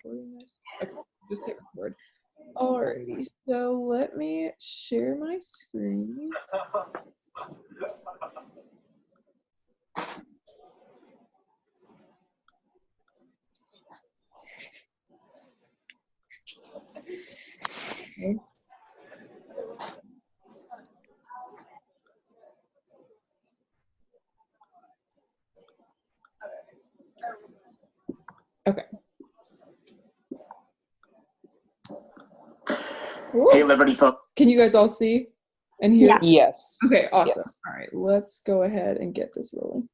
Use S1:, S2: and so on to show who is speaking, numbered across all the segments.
S1: recording this? Okay, just hit record. Alrighty, so let me share my screen. Okay.
S2: Hey, Liberty folks.
S1: Can you guys all see and hear?
S3: Yeah.
S4: Yes.
S1: Okay, awesome.
S4: Yes.
S1: All right, let's go ahead and get this rolling.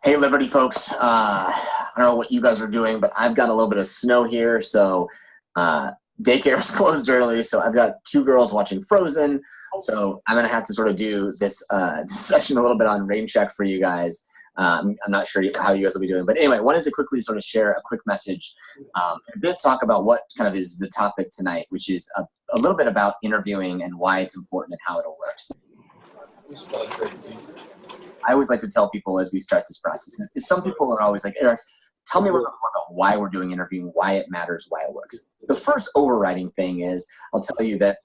S2: Hey, Liberty folks. I don't know what you guys are doing, but I've got a little bit of snow here, so daycare is closed early, so I've got two girls watching Frozen, so I'm going to have to sort of do this session a little bit on rain check for you guys. I'm not sure how you guys will be doing, but anyway, I wanted to quickly sort of share a quick message, a bit talk about what kind of is the topic tonight, which is a little bit about interviewing and why it's important and how it all works. I always like to tell people as we start this process, some people are always like, Eric, tell me a little bit more about why we're doing interviewing, why it matters, why it works. The first overriding thing is, I'll tell you that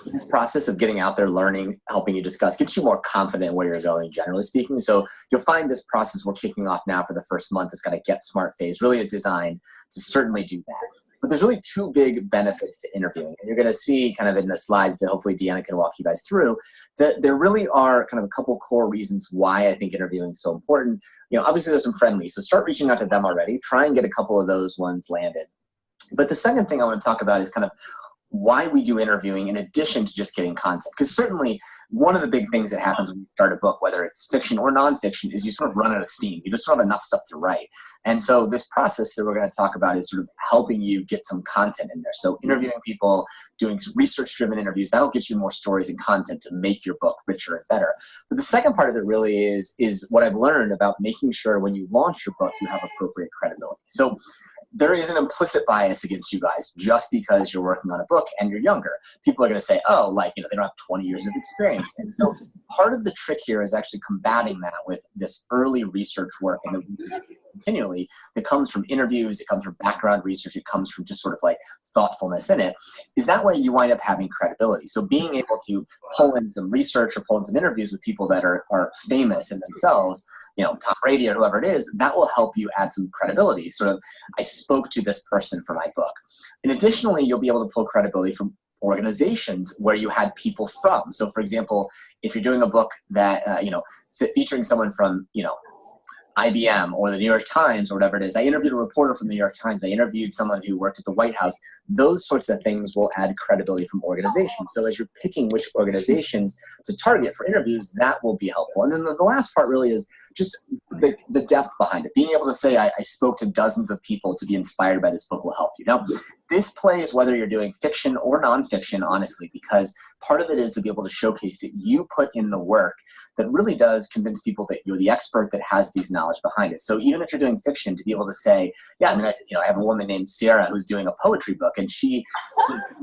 S2: this process of getting out there, learning, helping you discuss, gets you more confident in where you're going, generally speaking. So you'll find this process we're kicking off now for the first month, this kind of Get Smart phase, really is designed to certainly do that. But there's really two big benefits to interviewing. And you're going to see kind of in the slides that hopefully Deanna can walk you guys through, that there really are kind of a couple core reasons why I think interviewing is so important. You know, obviously there's some friendlies, so start reaching out to them already. Try and get a couple of those ones landed. But the second thing I want to talk about is kind of why we do interviewing in addition to just getting content. Because certainly one of the big things that happens when you start a book, whether it's fiction or nonfiction, is you sort of run out of steam. You just don't have enough stuff to write. And so this process that we're going to talk about is sort of helping you get some content in there. So interviewing people, doing research-driven interviews, that'll get you more stories and content to make your book richer and better. But the second part of it really is what I've learned about making sure when you launch your book, you have appropriate credibility. So there is an implicit bias against you guys just because you're working on a book and you're younger. People are going to say, oh, like, you know, they don't have 20 years of experience. And so part of the trick here is actually combating that with this early research work and continually that comes from interviews, it comes from background research, it comes from just sort of like thoughtfulness in it, is that way you wind up having credibility. So being able to pull in some research or pull in some interviews with people that are famous in themselves, you know, Tom Brady or whoever it is, that will help you add some credibility. Sort of, I spoke to this person for my book. And additionally, you'll be able to pull credibility from organizations where you had people from. So for example, if you're doing a book that, you know, featuring someone from, you know, IBM or the New York Times or whatever it is. I interviewed a reporter from the New York Times. I interviewed someone who worked at the White House. Those sorts of things will add credibility from organizations. So as you're picking which organizations to target for interviews, that will be helpful. And then the last part really is just the depth behind it. Being able to say, I spoke to dozens of people to be inspired by this book will help you. Now, this plays whether you're doing fiction or nonfiction, honestly, because part of it is to be able to showcase that you put in the work that really does convince people that you're the expert that has these knowledge behind it. So even if you're doing fiction, to be able to say, yeah, I mean, I have a woman named Sierra who's doing a poetry book, and she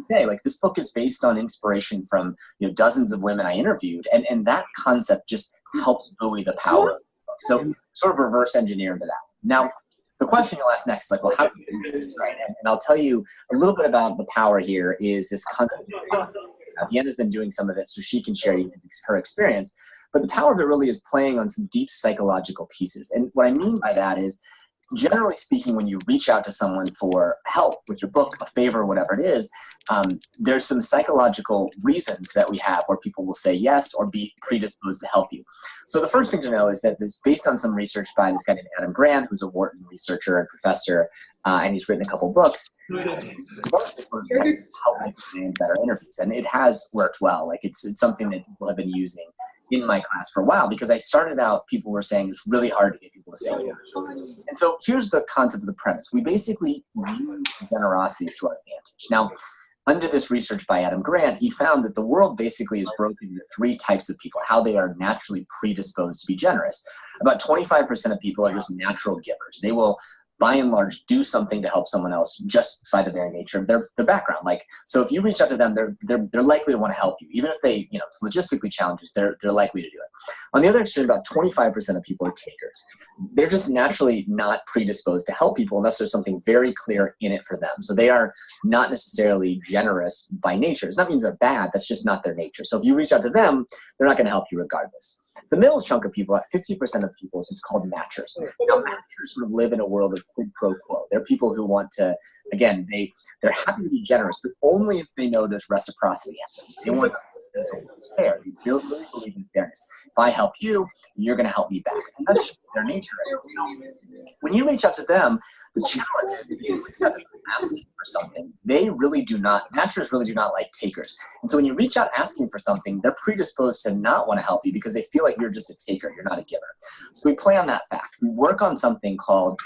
S2: say, like, this book is based on inspiration from, you know, dozens of women I interviewed, and that concept just helps buoy the power of the book. So sort of reverse engineer into that. Now, the question you'll ask next is like, well, how do you do this, right? And I'll tell you a little bit about the power here is this concept. Deanna's been doing some of it, so she can share her experience. But the power of it really is playing on some deep psychological pieces. And what I mean by that is, generally speaking, when you reach out to someone for help with your book, a favor, whatever it is, there's some psychological reasons that we have where people will say yes or be predisposed to help you. So the first thing to know is that this based on some research by this guy named Adam Grant, who's a Wharton researcher and professor, and he's written a couple books. Help plan better interviews, and it has worked well. Like it's something that people have been using in my class for a while, because I started out, people were saying it's really hard to get people to say yes. And so here's the concept of the premise. We basically use generosity to our advantage. Now, under this research by Adam Grant, he found that the world basically is broken into three types of people, how they are naturally predisposed to be generous. About 25% of people are just natural givers. They will by and large do something to help someone else just by the very nature of their background. Like, so if you reach out to them, they're likely to want to help you, even if they, it's logistically challenges, they're likely to do it. On the other extreme, about 25% of people are takers. They're just naturally not predisposed to help people unless there's something very clear in it for them. So they are not necessarily generous by nature. It's not means they're bad. That's just not their nature. So if you reach out to them, they're not going to help you regardless. The middle chunk of people, at 50% of people, is what's called matchers. Now, matchers sort of live in a world of quid pro quo. They're people who want to, again, they're happy to be generous, but only if they know there's reciprocity happening. They want it's fair. They really believe in fairness. If I help you, you're going to help me back. And that's just their nature. When you reach out to them, the challenge is if you reach out to them asking for something, matchers really do not like takers. And so when you reach out asking for something, they're predisposed to not want to help you because they feel like you're just a taker, you're not a giver. So we play on that fact. We work on something called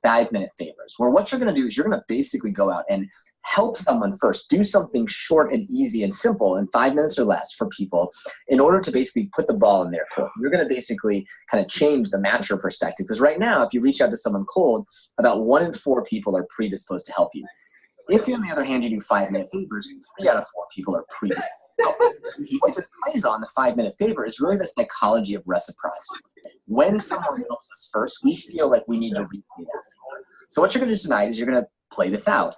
S2: 5-minute favors, where what you're going to do is you're going to basically go out and help someone first, do something short and easy and simple in 5 minutes or less for people in order to basically put the ball in their court. You're going to basically kind of change the matcher perspective, because right now, if you reach out to someone cold, about 1 in 4 people are predisposed to help you. If, on the other hand, you do 5-minute favors, 3 out of 4 people are predisposed to help you. What this plays on, the 5-minute favor, is really the psychology of reciprocity. When someone helps us first, we feel like we need to repay that favor. So what you're going to do tonight is you're going to play this out.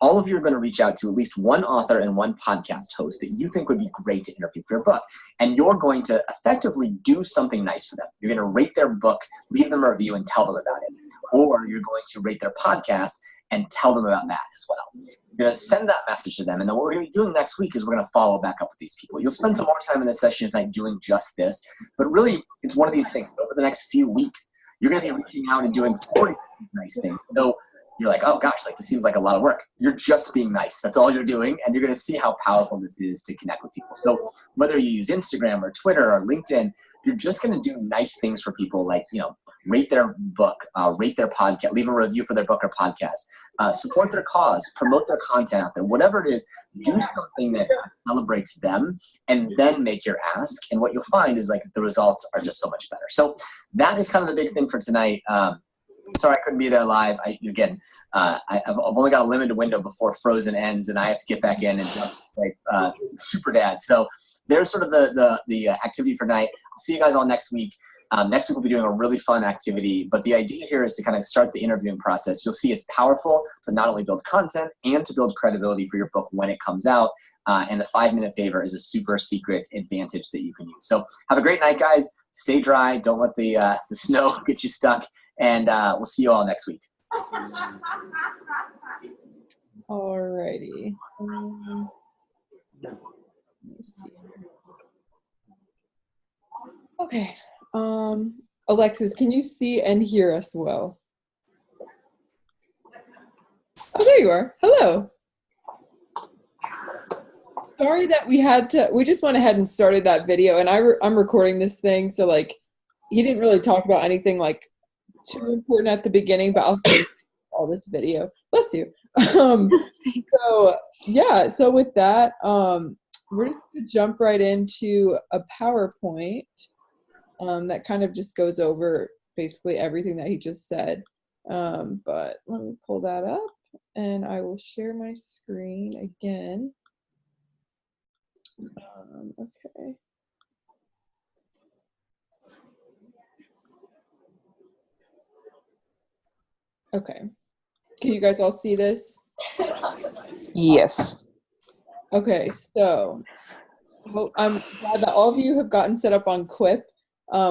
S2: All of you are going to reach out to at least one author and one podcast host that you think would be great to interview for your book. And you're going to effectively do something nice for them. You're going to rate their book, leave them a review, and tell them about it. Or you're going to rate their podcast and tell them about that as well. You're going to send that message to them. And then what we're going to be doing next week is we're going to follow back up with these people. You'll spend some more time in this session tonight doing just this. But really, it's one of these things. Over the next few weeks, you're going to be reaching out and doing 40 nice things. So you're like, oh gosh, this seems like a lot of work. You're just being nice. That's all you're doing. And you're going to see how powerful this is to connect with people. So whether you use Instagram or Twitter or LinkedIn, you're just going to do nice things for people, like, rate their book, rate their podcast, leave a review for their book or podcast, support their cause, promote their content out there, whatever it is, do something that celebrates them, and then make your ask. And what you'll find is the results are just so much better. So that is kind of the big thing for tonight. Sorry I couldn't be there live. I've only got a limited window before Frozen ends, and I have to get back in and jump like Super Dad. So there's sort of the activity for tonight. I'll see you guys all next week. Next week we'll be doing a really fun activity, but the idea here is to kind of start the interviewing process. You'll see it's powerful to not only build content and to build credibility for your book when it comes out. And the 5-minute favor is a super secret advantage that you can use. So have a great night, guys. Stay dry. Don't let the snow get you stuck. And we'll see you all next week.
S1: Alrighty. Let me see. Okay. Alexis, can you see and hear us well? Oh, there you are. Hello. Sorry that we just went ahead and started that video, and I'm recording this thing, so he didn't really talk about anything too important at the beginning, but I'll say all this video. Bless you. So with that, we're just gonna jump right into a PowerPoint that kind of just goes over basically everything that he just said. But let me pull that up, and I will share my screen again. Okay. Okay. Can you guys all see this?
S3: Yes.
S1: Okay, so I'm glad that all of you have gotten set up on Quip,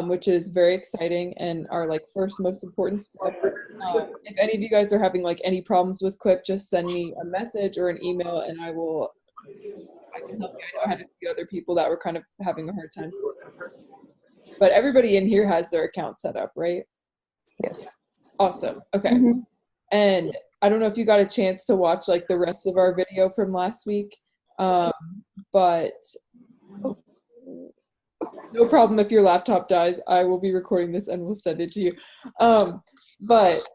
S1: which is very exciting and our first most important step. If any of you guys are having any problems with Quip, just send me a message or an email, and I can help you. I know I had a few other people that were kind of having a hard time. But everybody in here has their account set up, right?
S3: Yes.
S1: Awesome. Okay. Mm-hmm. And I don't know if you got a chance to watch the rest of our video from last week, but no problem if your laptop dies. I will be recording this and we'll send it to you. But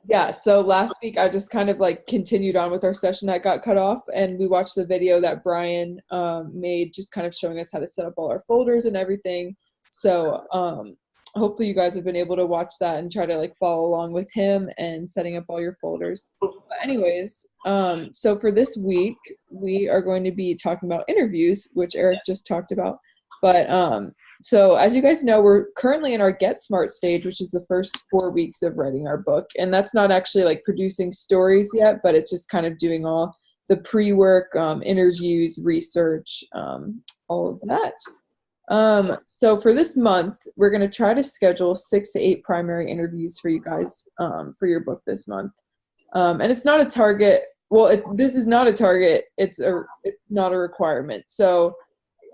S1: yeah, so last week I just kind of continued on with our session that got cut off, and we watched the video that Brian made, just kind of showing us how to set up all our folders and everything. So hopefully you guys have been able to watch that and try to like follow along with him and setting up all your folders. But anyways, so for this week, we are going to be talking about interviews, which Eric just talked about. But so as you guys know, we're currently in our Get Smart stage, which is the first 4 weeks of writing our book. And that's not actually like producing stories yet, but it's just kind of doing all the pre-work, interviews, research, all of that. So for this month, we're going to try to schedule 6 to 8 primary interviews for you guys for your book this month. And it's not a target. Well, this is not a target. It's not a requirement. So,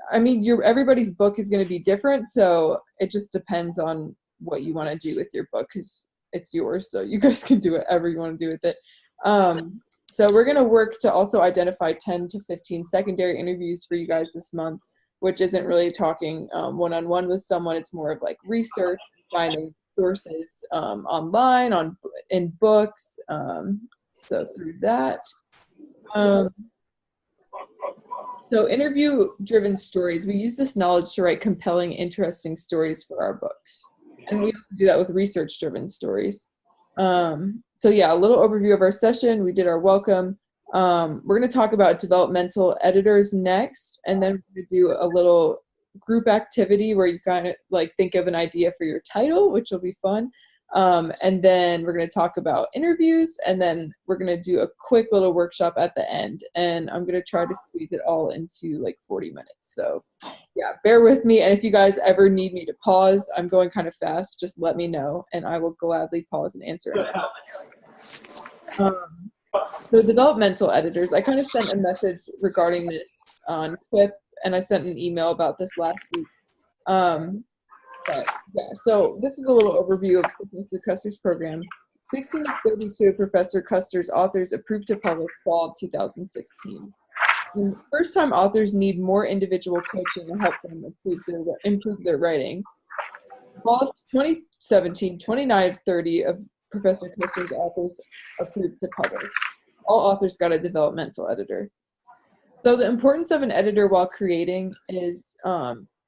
S1: I mean, everybody's book is going to be different. So it just depends on what you want to do with your book because it's yours. So you guys can do whatever you want to do with it. So we're going to work to also identify 10 to 15 secondary interviews for you guys this month, which isn't really talking one-on-one with someone. It's more of like research, finding sources online, in books. So through that. So interview-driven stories. We use this knowledge to write compelling, interesting stories for our books. And we also do that with research-driven stories. So yeah, a little overview of our session. We did our welcome. We're going to talk about developmental editors next, and then we're going to do a little group activity where you kind of like think of an idea for your title, which will be fun. And then we're going to talk about interviews, and then we're going to do a quick little workshop at the end. And I'm going to try to squeeze it all into like 40 minutes. So yeah, bear with me. And if you guys ever need me to pause, I'm going kind of fast, just let me know, and I will gladly pause and answer it. So developmental editors, I kind of sent a message regarding this on Quip, and I sent an email about this last week. But yeah, so this is a little overview of Professor Custer's program. 16 of 32 of Professor Custer's authors approved to publish fall of 2016. And first-time authors need more individual coaching to help them improve their writing. Fall of 2017, 29 of 30 of Professor Custer's authors approved to publish. All authors got a developmental editor. So the importance of an editor while creating is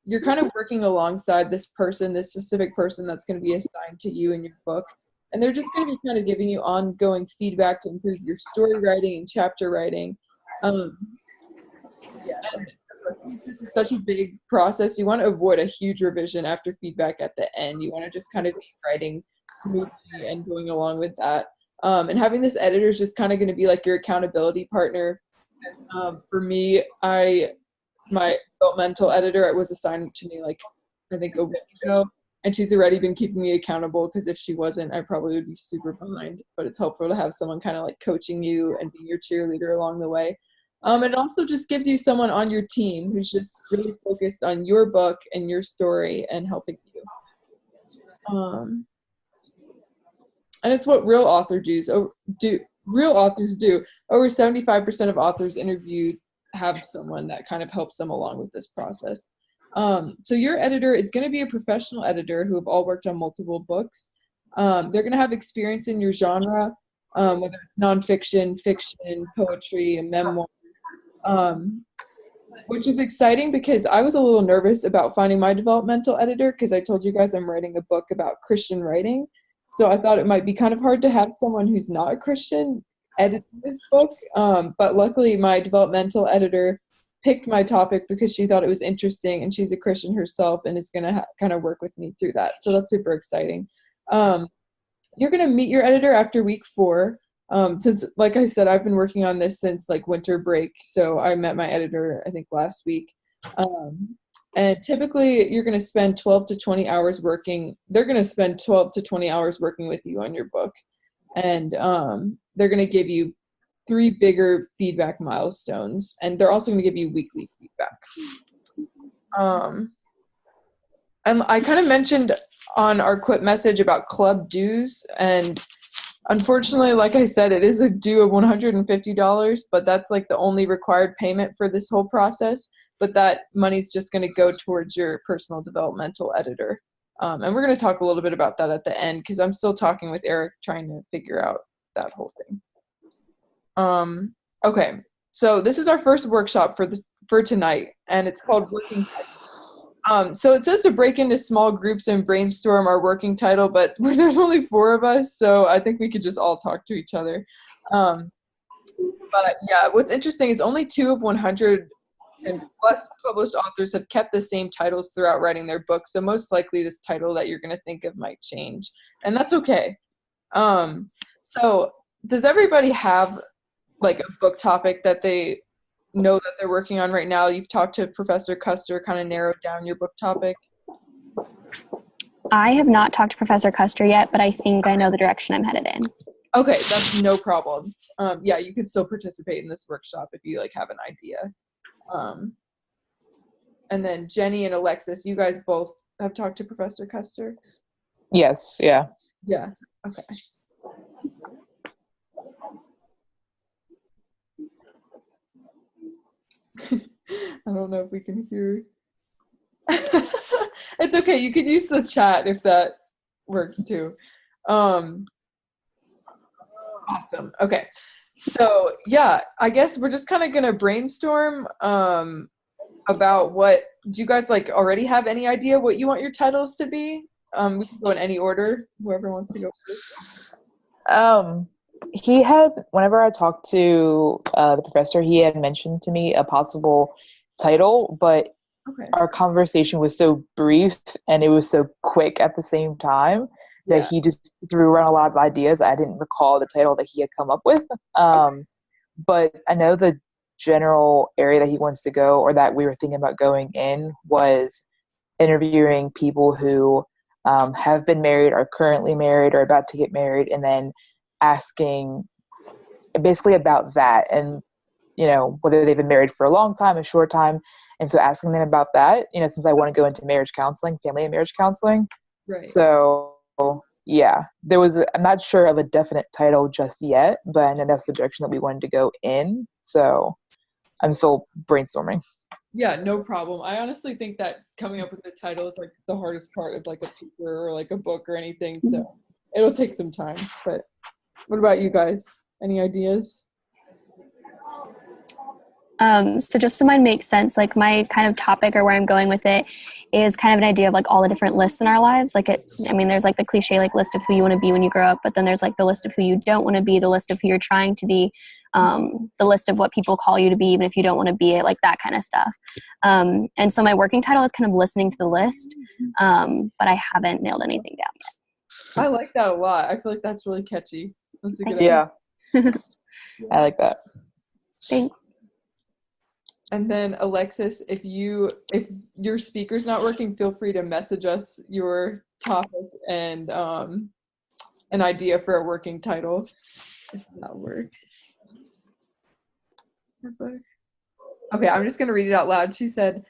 S1: you're kind of working alongside this specific person that's going to be assigned to you in your book. And they're just going to be kind of giving you ongoing feedback to improve your story writing and chapter writing. And this is such a big process. You want to avoid a huge revision after feedback at the end. You want to just kind of be writing smoothly and going along with that. And having this editor is just kind of going to be like your accountability partner. For me, my developmental editor was assigned to me like I think a week ago, and she's already been keeping me accountable because if she wasn't, I probably would be super behind. But it's helpful to have someone kind of like coaching you and being your cheerleader along the way. It also just gives you someone on your team who's just really focused on your book and your story and helping you. And it's what real authors do. Real authors do. Over 75% of authors interviewed have someone that kind of helps them along with this process. So your editor is going to be a professional editor who have all worked on multiple books. They're going to have experience in your genre, whether it's nonfiction, fiction, poetry, and memoir, which is exciting because I was a little nervous about finding my developmental editor because I told you guys I'm writing a book about Christian writing. So I thought it might be kind of hard to have someone who's not a Christian edit this book. But luckily my developmental editor picked my topic because she thought it was interesting, and she's a Christian herself and is going to kind of work with me through that. So that's super exciting. You're going to meet your editor after week 4. Since, like I said, I've been working on this since like winter break. So I met my editor, I think last week. And typically you're going to spend 12 to 20 hours working. They're going to spend 12 to 20 hours working with you on your book. And they're going to give you 3 bigger feedback milestones. And they're also going to give you weekly feedback. And I kind of mentioned on our Quip message about club dues. And unfortunately, like I said, it is a due of $150, but that's like the only required payment for this whole process. But that money's just going to go towards your personal developmental editor. And we're going to talk a little bit about that at the end because I'm still talking with Eric trying to figure out that whole thing. Okay, so this is our first workshop for tonight, and it's called Working Title. So it says to break into small groups and brainstorm our working title, but there's only 4 of us, so I think we could just all talk to each other. But yeah, what's interesting is only 2 of 100 and plus published authors have kept the same titles throughout writing their books. So most likely this title that you're going to think of might change, and that's okay. So does everybody have like a book topic that they know that they're working on right now? You've talked to Professor Custer, kind of narrowed down your book topic.
S3: I have not talked to Professor Custer yet, but I think I know the direction I'm headed in.
S1: Okay, that's no problem. Yeah, you could still participate in this workshop if you like have an idea. And then Jenny and Alexis, you guys both have talked to Professor Custer?
S4: Yes, yeah.
S1: Yeah, okay. I don't know if we can hear. It's okay, you could use the chat if that works too. Awesome. Okay. So yeah, I guess we're just kind of gonna brainstorm about what do you guys like already have any idea what you want your titles to be? We can go in any order, whoever wants to go first.
S4: He had, whenever I talked to the professor, he had mentioned to me a possible title, but our conversation was so brief and it was so quick at the same time that he just threw around a lot of ideas. I didn't recall the title that he had come up with. But I know the general area that he wants to go, or that we were thinking about going in, was interviewing people who have been married, are currently married, or about to get married, and then asking basically about that, and whether they've been married for a long time, a short time, and so asking them about that, since I want to go into marriage counseling, family and marriage counseling. Right. So yeah, I'm not sure of a definite title just yet, but I know that's the direction that we wanted to go in. So I'm still brainstorming.
S1: Yeah, no problem. I honestly think that coming up with the title is like the hardest part of like a paper or like a book or anything. So it'll take some time. But what about you guys? Any ideas?
S3: So just so mine makes sense, like my kind of topic or where I'm going with it is kind of an idea of like all the different lists in our lives. Like there's like the cliche like list of who you want to be when you grow up, but then there's like the list of who you don't want to be, the list of who you're trying to be, the list of what people call you to be, even if you don't want to be it, like that kind of stuff. And so my working title is kind of listening to the list, but I haven't nailed anything down yet.
S1: I like that a lot. I feel like that's really catchy. That's a good
S4: idea. I like that.
S3: Thanks.
S1: And then Alexis, if your speaker's not working, feel free to message us your topic and an idea for a working title, if that works. Okay, I'm just gonna read it out loud. She said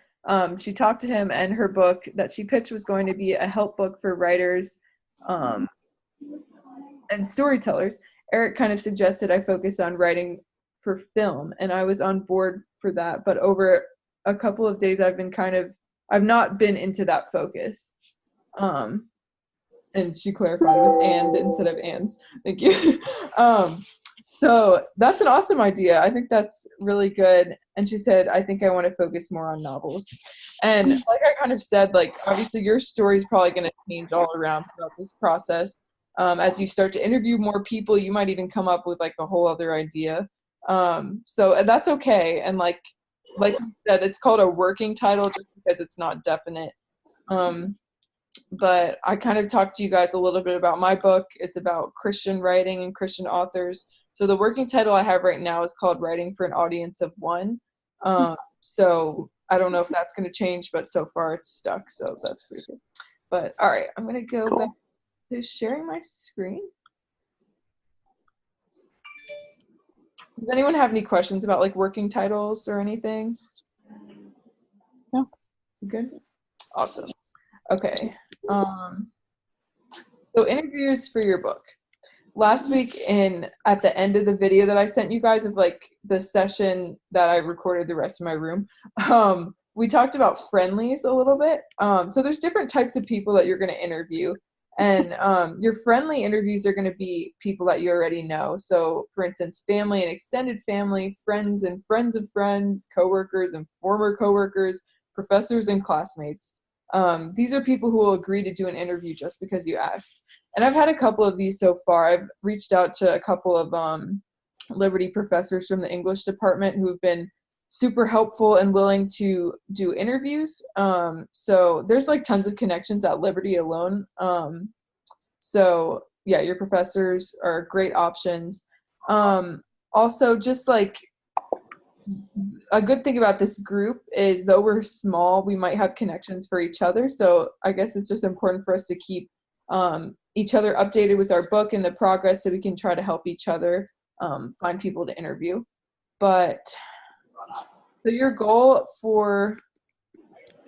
S1: she talked to him, and her book that she pitched was going to be a help book for writers and storytellers. Eric kind of suggested I focus on writing for film, and I was on board for that, but over a couple of days I've not been into that focus. And she clarified with and instead of ands. Thank you. So that's an awesome idea. I think that's really good. And she said, I think I want to focus more on novels. And like I kind of said, like obviously your story is probably going to change all around throughout this process. As you start to interview more people, you might even come up with like a whole other idea. So that's okay. And like you said, it's called a working title just because it's not definite. But I kind of talked to you guys a little bit about my book. It's about Christian writing and Christian authors. So the working title I have right now is called Writing for an Audience of One. So I don't know if that's going to change, but so far it's stuck. So that's pretty good. But all right, I'm going to go back to sharing my screen. Does anyone have any questions about like working titles or anything?
S4: No.
S1: Good. Awesome. Okay. So interviews for your book. Last week at the end of the video that I sent you guys of like the session that I recorded the rest of my room, we talked about friendlies a little bit. So there's different types of people that you're going to interview. And your friendly interviews are going to be people that you already know. So, for instance, family and extended family, friends and friends of friends, coworkers and former coworkers, professors and classmates. These are people who will agree to do an interview just because you asked. And I've had a couple of these so far. I've reached out to a couple of Liberty professors from the English department who have been super helpful and willing to do interviews. So there's like tons of connections at Liberty alone. So yeah, your professors are great options. Also, just like a good thing about this group is, though we're small, we might have connections for each other. So I guess it's just important for us to keep each other updated with our book and the progress, so we can try to help each other find people to interview. But so your goal for,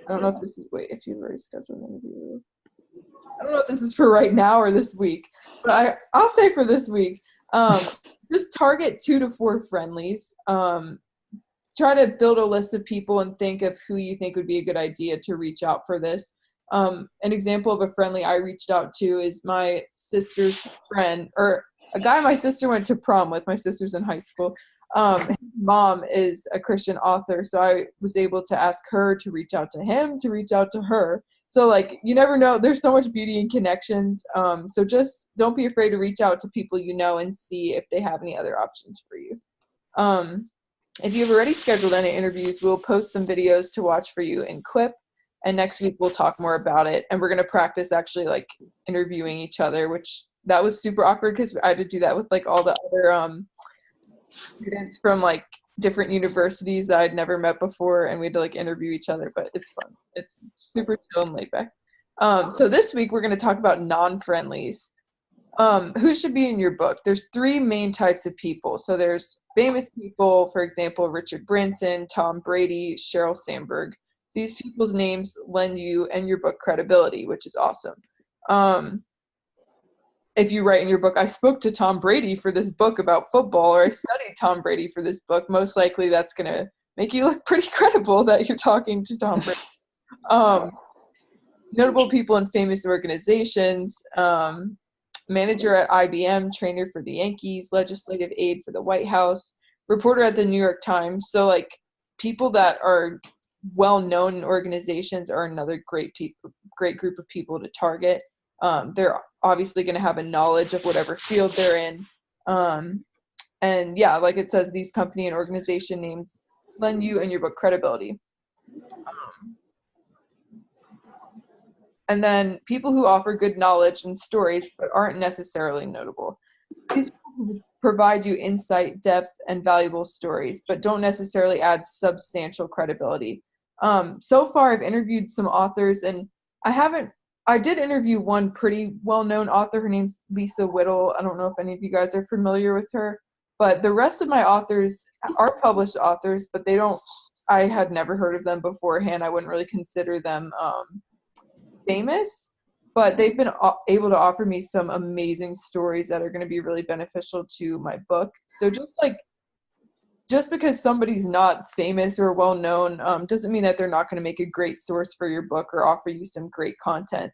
S1: I don't know if this is, wait, if you've already scheduled an interview. I don't know if this is for right now or this week, but I'll say for this week, just target 2 to 4 friendlies. Try to build a list of people and think of who you think would be a good idea to reach out for this. An example of a friendly I reached out to is my sister's friend, or a guy my sister went to prom with. My sister's in high school. His mom is a Christian author, so I was able to ask her to reach out to him, to reach out to her. So like, you never know, there's so much beauty in connections. So just don't be afraid to reach out to people you know and see if they have any other options for you. If you've already scheduled any interviews, we'll post some videos to watch for you in Quip, and next week we'll talk more about it. And we're going to practice actually like interviewing each other, which that was super awkward because I had to do that with like all the other students from like different universities that I'd never met before, and we had to like interview each other, but it's fun. It's super chill and laid back. So this week we're going to talk about non-friendlies. Who should be in your book? There's 3 main types of people. So there's famous people, for example, Richard Branson, Tom Brady, Sheryl Sandberg. These people's names lend you and your book credibility, which is awesome. If you write in your book, I spoke to Tom Brady for this book about football, or I studied Tom Brady for this book, most likely that's going to make you look pretty credible that you're talking to Tom Brady. Notable people in famous organizations, manager at IBM, trainer for the Yankees, legislative aide for the White House, reporter at the New York Times. So like people that are well-known in organizations are another great group of people to target. They're obviously going to have a knowledge of whatever field they're in. And yeah, like it says, these company and organization names lend you and your book credibility. And then people who offer good knowledge and stories but aren't necessarily notable. These people provide you insight, depth, and valuable stories, but don't necessarily add substantial credibility. So far, I've interviewed some authors, and I did interview one pretty well-known author. Her name's Lisa Whittle. I don't know if any of you guys are familiar with her, but the rest of my authors are published authors, but I had never heard of them beforehand. I wouldn't really consider them famous, but they've been able to offer me some amazing stories that are going to be really beneficial to my book. So just because somebody's not famous or well known doesn't mean that they're not going to make a great source for your book or offer you some great content.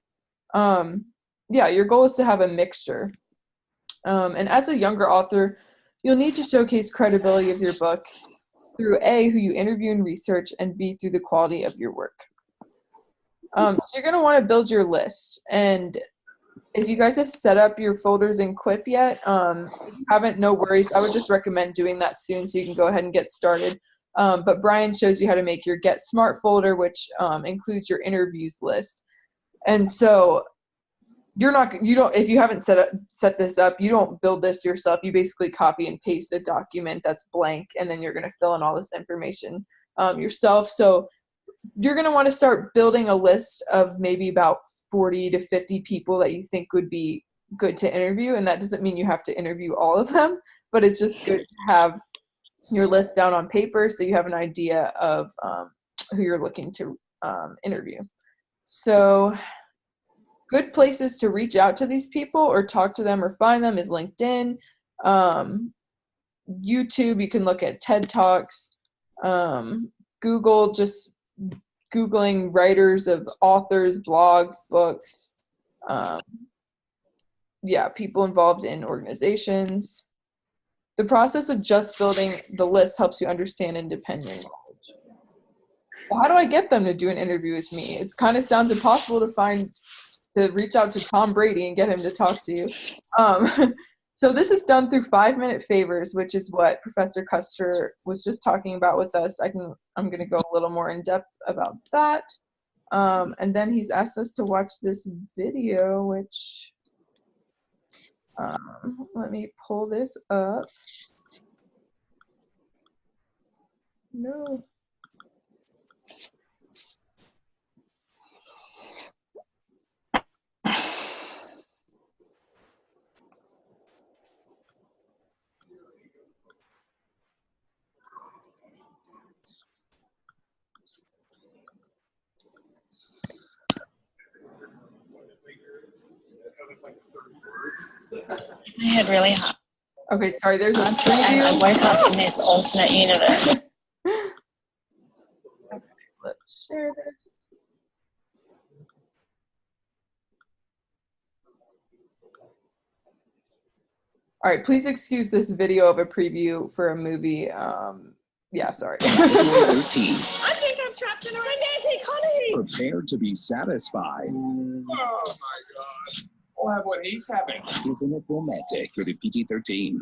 S1: Yeah, your goal is to have a mixture. And as a younger author, you'll need to showcase credibility of your book through A, who you interview and research, and B, through the quality of your work. So you're going to want to build your list. And if you guys have set up your folders in Quip yet, if you haven't, no worries. I would just recommend doing that soon so you can go ahead and get started. But Brian shows you how to make your Get Smart folder, which includes your interviews list. And so if you haven't set this up, you don't build this yourself. You basically copy and paste a document that's blank, and then you're going to fill in all this information yourself. So you're going to want to start building a list of maybe about 40 to 50 people that you think would be good to interview. And that doesn't mean you have to interview all of them, but it's just good to have your list down on paper so you have an idea of who you're looking to interview. So good places to reach out to these people or talk to them or find them is LinkedIn, YouTube. You can look at TED Talks, Google, just Googling writers of authors, blogs, books, people involved in organizations. The process of just building the list helps you understand independent knowledge. well, how do I get them to do an interview with me? It kind of sounds impossible to reach out to Tom Brady and get him to talk to you. So this is done through 5-minute favors, which is what Professor Custer was just talking about with us. I'm going to go a little more in depth about that. And then he's asked us to watch this video, which let me pull this up. No.
S5: My head really hot.
S1: Okay, sorry, there's a
S5: preview. I woke up in this alternate universe.
S1: Okay, let's share this. All right, please excuse this video of a preview for a movie. Yeah, sorry.
S6: 13.
S5: I think I'm trapped in a romantic honey.
S6: Prepare to be satisfied.
S7: Oh my God. We'll have what he's having.
S6: Isn't it romantic? Rated PG-13.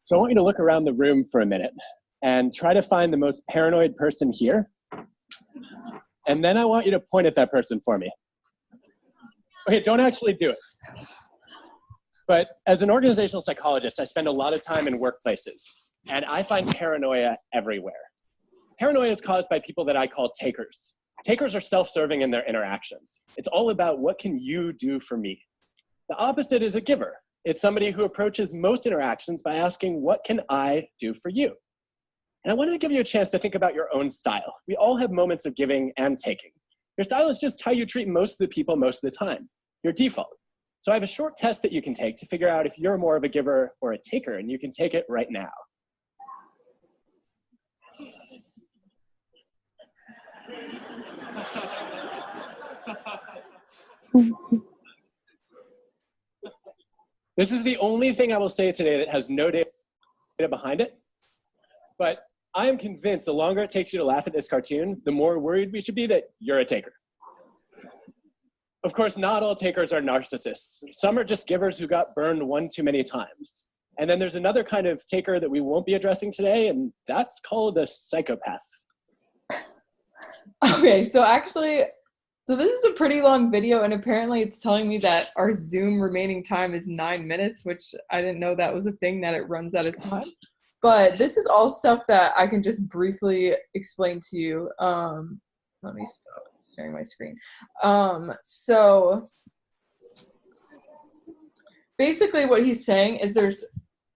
S8: So I want you to look around the room for a minute and try to find the most paranoid person here. And then I want you to point at that person for me. Okay, don't actually do it. But as an organizational psychologist, I spend a lot of time in workplaces, and I find paranoia everywhere. Paranoia is caused by people that I call takers. Takers are self-serving in their interactions. It's all about what can you do for me? The opposite is a giver. It's somebody who approaches most interactions by asking, what can I do for you? And I wanted to give you a chance to think about your own style. We all have moments of giving and taking. Your style is just how you treat most of the people most of the time, your default. So I have a short test that you can take to figure out if you're more of a giver or a taker, and you can take it right now. This is the only thing I will say today that has no data behind it, but I am convinced the longer it takes you to laugh at this cartoon, the more worried we should be that you're a taker. Of course, not all takers are narcissists. Some are just givers who got burned one too many times. And then there's another kind of taker that we won't be addressing today, and that's called a psychopath.
S1: Okay, so this is a pretty long video, and apparently it's telling me that our Zoom remaining time is 9 minutes, which I didn't know that was a thing, that it runs out of time. But this is all stuff that I can just briefly explain to you. Let me stop sharing my screen. So basically what he's saying is there's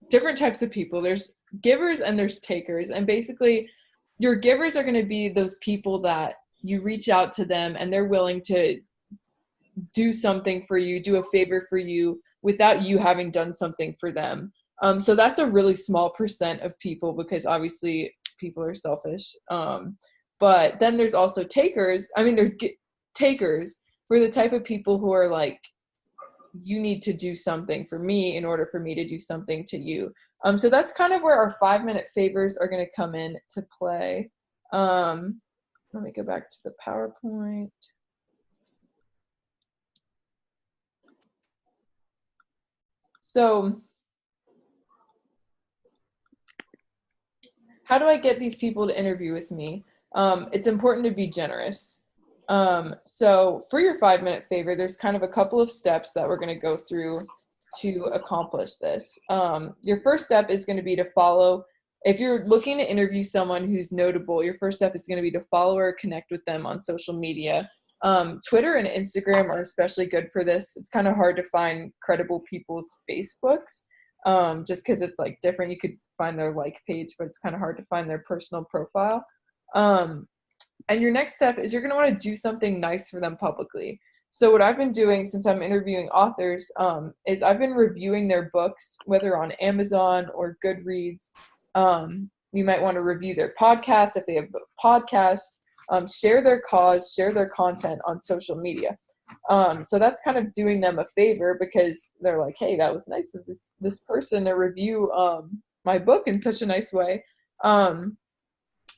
S1: different types of people. There's givers and there's takers. And basically your givers are going to be those people that you reach out to them and they're willing to do something for you, do a favor for you without you having done something for them. So that's a really small percent of people, because obviously people are selfish. But then there's also takers. I mean, there's takers for the type of people who are like, you need to do something for me in order for me to do something to you. So that's kind of where our 5-minute favors are going to come in to play. Let me go back to the PowerPoint. So how do I get these people to interview with me? It's important to be generous. So for your 5-minute favor, there's kind of a couple of steps that we're going to go through to accomplish this. Your first step is going to be to follow. If you're looking to interview someone who's notable, your first step is going to be to follow or connect with them on social media. Twitter and Instagram are especially good for this. It's kind of hard to find credible people's Facebooks, just because it's like different. You could find their like page, but it's kind of hard to find their personal profile. And your next step is you're going to want to do something nice for them publicly. So what I've been doing since I'm interviewing authors is I've been reviewing their books, whether on Amazon or Goodreads. You might want to review their podcast if they have a podcast. share their cause, share their content on social media. So that's kind of doing them a favor because they're like, hey, that was nice of this person to review my book in such a nice way.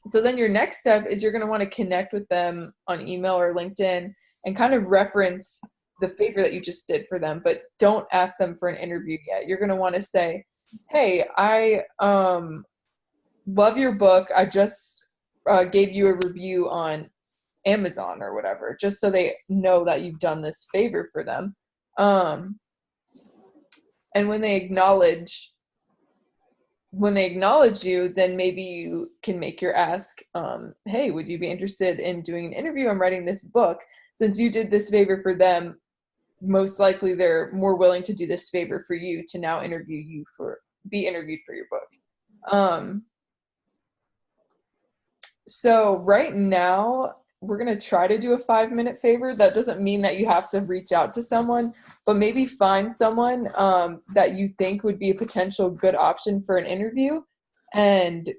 S1: So then your next step is you're going to want to connect with them on email or LinkedIn and kind of reference the favor that you just did for them, but don't ask them for an interview yet. You're going to want to say, hey, I love your book. I just gave you a review on Amazon or whatever, just so they know that you've done this favor for them. And when they acknowledge you, then maybe you can make your ask, hey, would you be interested in doing an interview? I'm writing this book. Since you did this favor for them, most likely they're more willing to do this favor for you to now be interviewed for your book. So right now, we're going to try to do a 5-minute favor. That doesn't mean that you have to reach out to someone, but maybe find someone that you think would be a potential good option for an interview and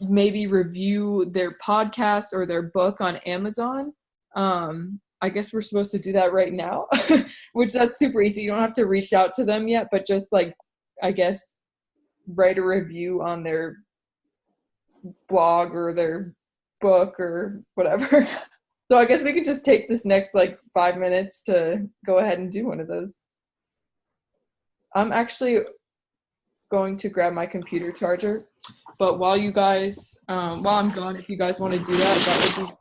S1: maybe review their podcast or their book on Amazon. I guess we're supposed to do that right now, which that's super easy. You don't have to reach out to them yet, but just like, I guess, write a review on their blog or their book or whatever. So I guess we could just take this next 5 minutes to go ahead and do one of those. I'm actually going to grab my computer charger, but while I'm gone, if you guys want to do that would be great.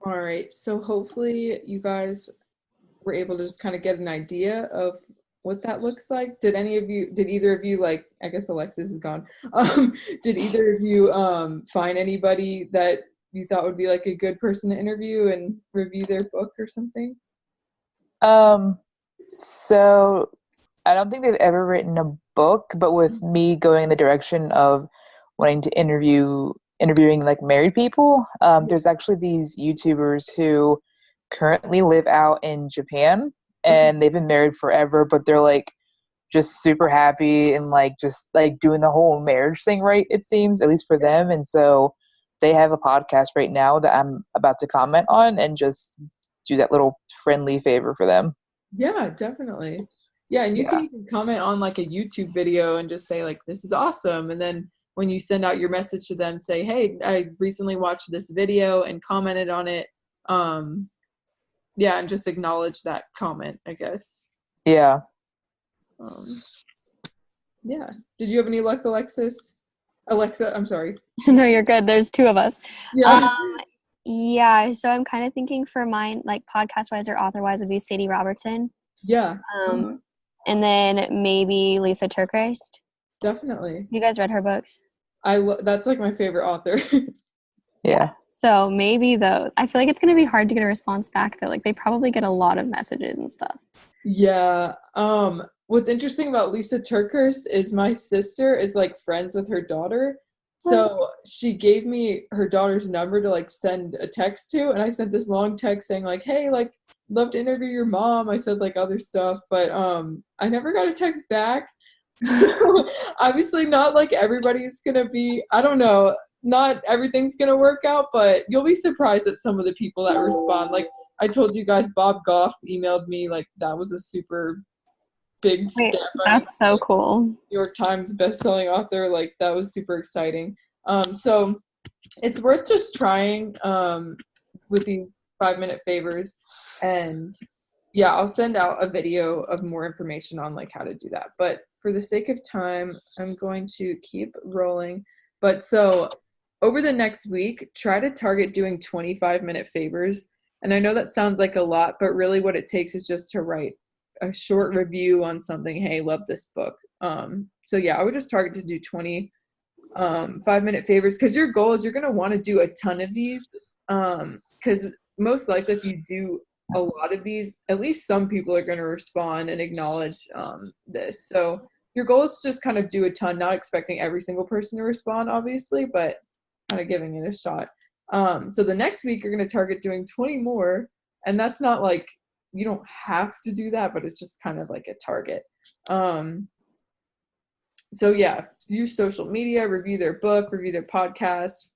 S1: All right. So hopefully you guys were able to just kind of get an idea of what that looks like. Did either of you, like, I guess Alexis is gone. Did either of you find anybody that you thought would be like a good person to interview and review their book or something?
S4: So I don't think they've ever written a book, but with me going in the direction of wanting to interviewing like married people, there's actually these YouTubers who currently live out in Japan, and they've been married forever, but they're like just super happy and like just like doing the whole marriage thing right, it seems, at least for them. And so they have a podcast right now that I'm about to comment on and just do that little friendly favor for them.
S1: Yeah, definitely. Yeah, and you can even comment on like a YouTube video and just say like, this is awesome. And then when you send out your message to them, say, hey, I recently watched this video and commented on it. Yeah, and just acknowledge that comment, I guess.
S4: Yeah.
S1: Yeah. Did you have any luck, Alexis? Alexa, I'm sorry.
S3: No, you're good. There's two of us.
S1: Yeah.
S3: Yeah, so I'm kind of thinking for mine, like podcast-wise or author-wise, would be Sadie Robertson.
S1: Yeah.
S3: And then maybe Lisa TerKeurst.
S1: Definitely.
S3: You guys read her books?
S1: That's like my favorite author.
S4: Yeah.
S3: So maybe though, I feel like it's going to be hard to get a response back though. Like they probably get a lot of messages and stuff.
S1: Yeah. What's interesting about Lisa TerKeurst is my sister is like friends with her daughter. So she gave me her daughter's number to like send a text to, and I sent this long text saying like, hey, like, love to interview your mom. I said like other stuff, but I never got a text back. So obviously not like everybody's gonna be, I don't know, not everything's gonna work out, but you'll be surprised at some of the people that respond. Like I told you guys, Bob Goff emailed me, like that was a super big step.
S3: That's so cool.
S1: New York Times best-selling author, like that was super exciting. So it's worth just trying with these 5-minute favors, and yeah, I'll send out a video of more information on like how to do that. But for the sake of time, I'm going to keep rolling. But so over the next week, try to target doing 25-minute favors. And I know that sounds like a lot, but really what it takes is just to write a short review on something. Hey, love this book. So yeah, I would just target to do 20 5-minute favors, because your goal is you're going to want to do a ton of these, because most likely if you do a lot of these, at least some people are going to respond and acknowledge this. So your goal is to just kind of do a ton, not expecting every single person to respond, obviously, but kind of giving it a shot. So the next week you're going to target doing 20 more, and that's not like, you don't have to do that, but it's just kind of like a target. So yeah, use social media, review their book, review their podcast.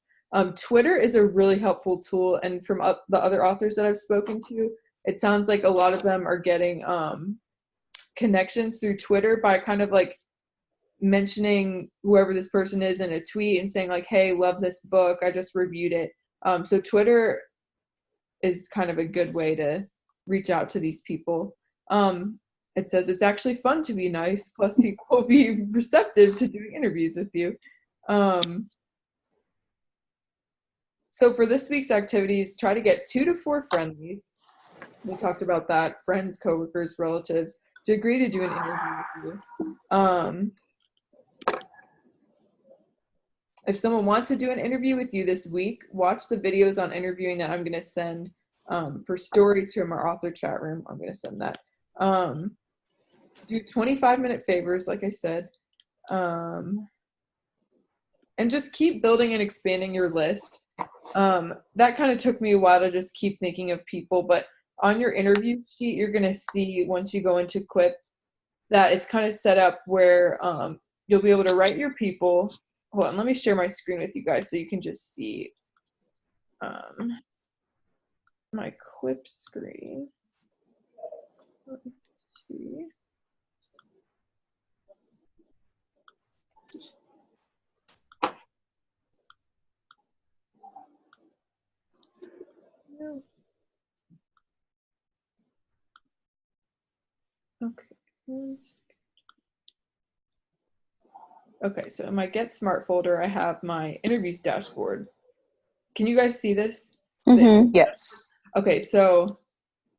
S1: Twitter is a really helpful tool, and from the other authors that I've spoken to, it sounds like a lot of them are getting connections through Twitter by kind of like mentioning whoever this person is in a tweet and saying like, hey, love this book, I just reviewed it. So Twitter is kind of a good way to reach out to these people. It says it's actually fun to be nice, plus people will be receptive to doing interviews with you. So for this week's activities, try to get 2 to 4 friendlies. We talked about that, friends, coworkers, relatives, to agree to do an interview with you. If someone wants to do an interview with you this week, watch the videos on interviewing that I'm going to send for stories from our author chat room. I'm going to send that. Do 25-minute favors, like I said. And just keep building and expanding your list. That kind of took me a while to just keep thinking of people, but on your interview sheet, you're going to see once you go into Quip that it's kind of set up where you'll be able to write your people. Hold on, let me share my screen with you guys so you can just see my Quip screen. Let's see. Okay. Okay, so in my Get Smart folder, I have my interviews dashboard. Can you guys see this?
S3: Mm-hmm.
S4: Yes.
S1: Okay, so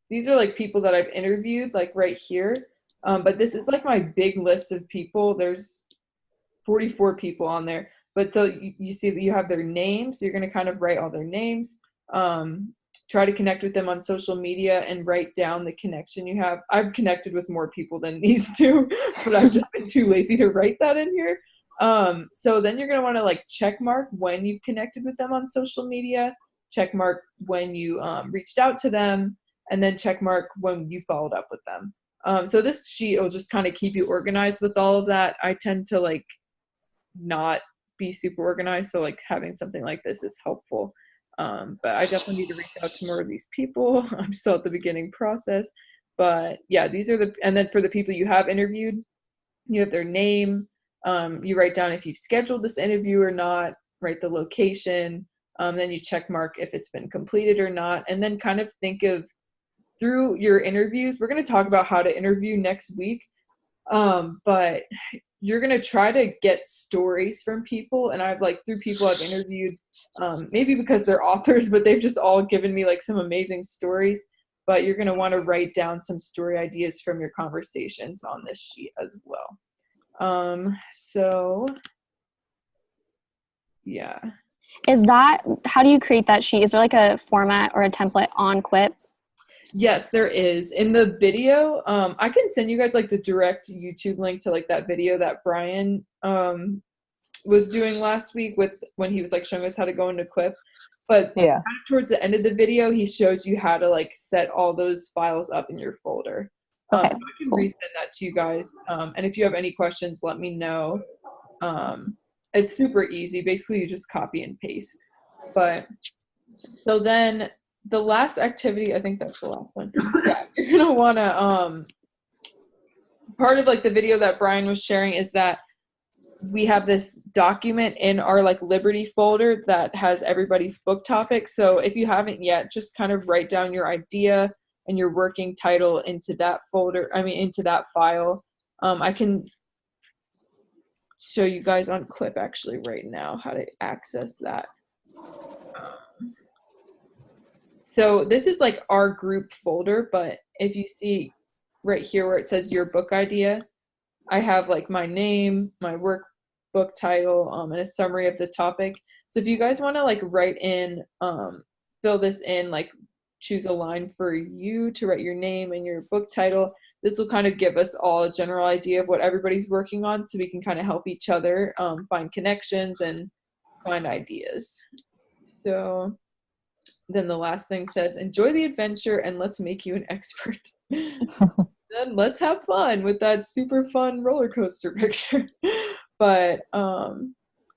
S1: these are like people that I've interviewed, like right here. But this is like my big list of people. There's 44 people on there. But so you see that you have their names. So you're going to kind of write all their names. Try to connect with them on social media and write down the connection you have. I've connected with more people than these two, but I've just been too lazy to write that in here. So then you're going to want to like check mark when you've connected with them on social media, check mark when you reached out to them, and then check mark when you followed up with them. So this sheet will just kind of keep you organized with all of that. I tend to like not be super organized, so like having something like this is helpful. But I definitely need to reach out to more of these people. I'm still at the beginning process, but yeah, these are and then for the people you have interviewed, you have their name. You write down if you've scheduled this interview or not, write the location, then you check mark if it's been completed or not, and then kind of think of through your interviews. We're going to talk about how to interview next week, but you're going to try to get stories from people. And I've like through people I've interviewed, maybe because they're authors, but they've just all given me like some amazing stories. But you're going to want to write down some story ideas from your conversations on this sheet as well. So yeah.
S3: How do you create that sheet? Is there like a format or a template on Quip?
S1: Yes, there is. In the video, I can send you guys like the direct YouTube link to like that video that Brian was doing last week when he was like showing us how to go into Quip. But
S4: yeah,
S1: kind of towards the end of the video, he shows you how to like set all those files up in your folder.
S3: Okay,
S1: I can resend that to you guys. And if you have any questions, let me know. It's super easy. Basically, you just copy and paste. But so then the last activity, I think that's the last one. Yeah, you're gonna wanna part of like the video that Brian was sharing is that we have this document in our like Liberty folder that has everybody's book topic. So if you haven't yet, just kind of write down your idea and your working title into that folder. Into that file. I can show you guys on Quip actually right now how to access that. So this is like our group folder, but if you see right here where it says your book idea, I have like my name, my work book title, and a summary of the topic. So if you guys want to like write in, fill this in, like choose a line for you to write your name and your book title, this will kind of give us all a general idea of what everybody's working on, so we can kind of help each other find connections and find ideas. So then the last thing says, enjoy the adventure and let's make you an expert. Then let's have fun with that super fun roller coaster picture. But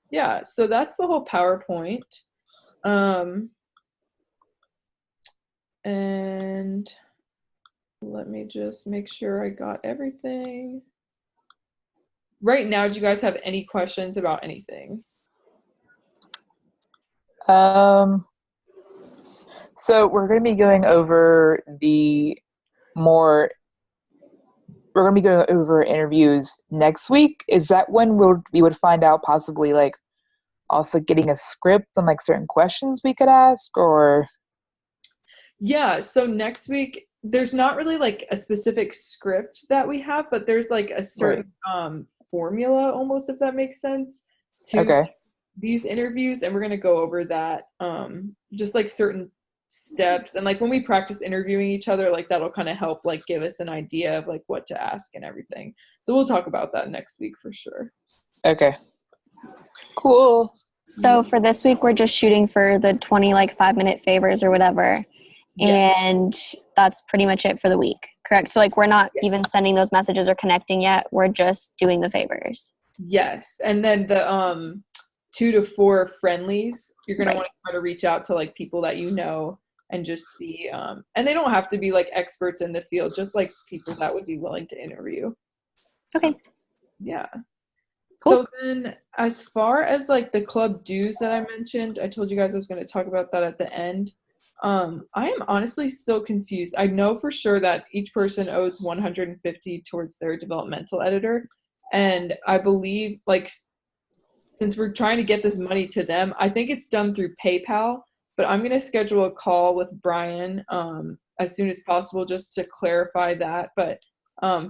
S1: yeah, so that's the whole PowerPoint. And let me just make sure I got everything. Right now, do you guys have any questions about anything?
S4: So we're going to be going over interviews next week. Is that when we would find out possibly like also getting a script on like certain questions we could ask, or?
S1: Yeah, so next week, there's not really like a specific script that we have, but there's like a certain formula almost, if that makes sense, to these interviews. And we're going to go over that, just like certain steps, and like when we practice interviewing each other, like that'll kind of help like give us an idea of like what to ask and everything. So we'll talk about that next week for sure.
S4: Okay, cool.
S3: So for this week, we're just shooting for the 20 like 5-minute favors or whatever. Yeah. And that's pretty much it for the week, correct? So like we're not even sending those messages or connecting yet, we're just doing the favors.
S1: Yes. And then the 2 to 4 friendlies, you're going to want to try to reach out to like people that you know and just see, and they don't have to be like experts in the field, just like people that would be willing to interview.
S3: Okay.
S1: Yeah.
S3: Cool.
S1: So then as far as like the club dues that I mentioned, I told you guys I was going to talk about that at the end. I am honestly still confused. I know for sure that each person owes $150 towards their developmental editor. And I believe like, since we're trying to get this money to them, I think it's done through PayPal, but I'm going to schedule a call with Brian as soon as possible just to clarify that. But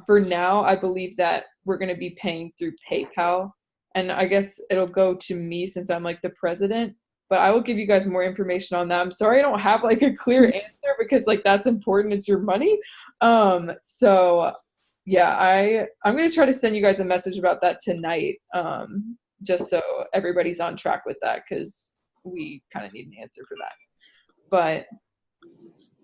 S1: for now, I believe that we're going to be paying through PayPal, and I guess it'll go to me since I'm like the president, but I will give you guys more information on that. I'm sorry I don't have like a clear answer because like that's important. It's your money. So yeah, I'm going to try to send you guys a message about that tonight, just so everybody's on track with that, because we kind of need an answer for that. But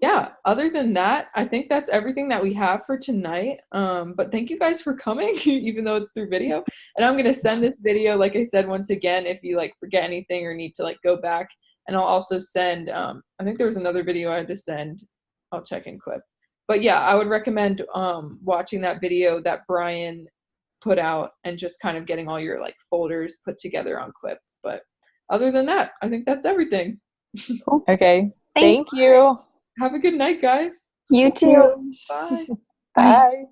S1: yeah, other than that, I think that's everything that we have for tonight. But thank you guys for coming, even though it's through video. And I'm going to send this video, like I said, once again, if you like forget anything or need to like go back. And I'll also send, I think there was another video I had to send. I'll check in Quip. But yeah, I would recommend watching that video that Brian put out and just kind of getting all your like folders put together on Quip. But other than that, I think that's everything.
S4: Okay. Thank you.
S1: Have a good night, guys.
S3: You too.
S1: Bye.
S4: Bye.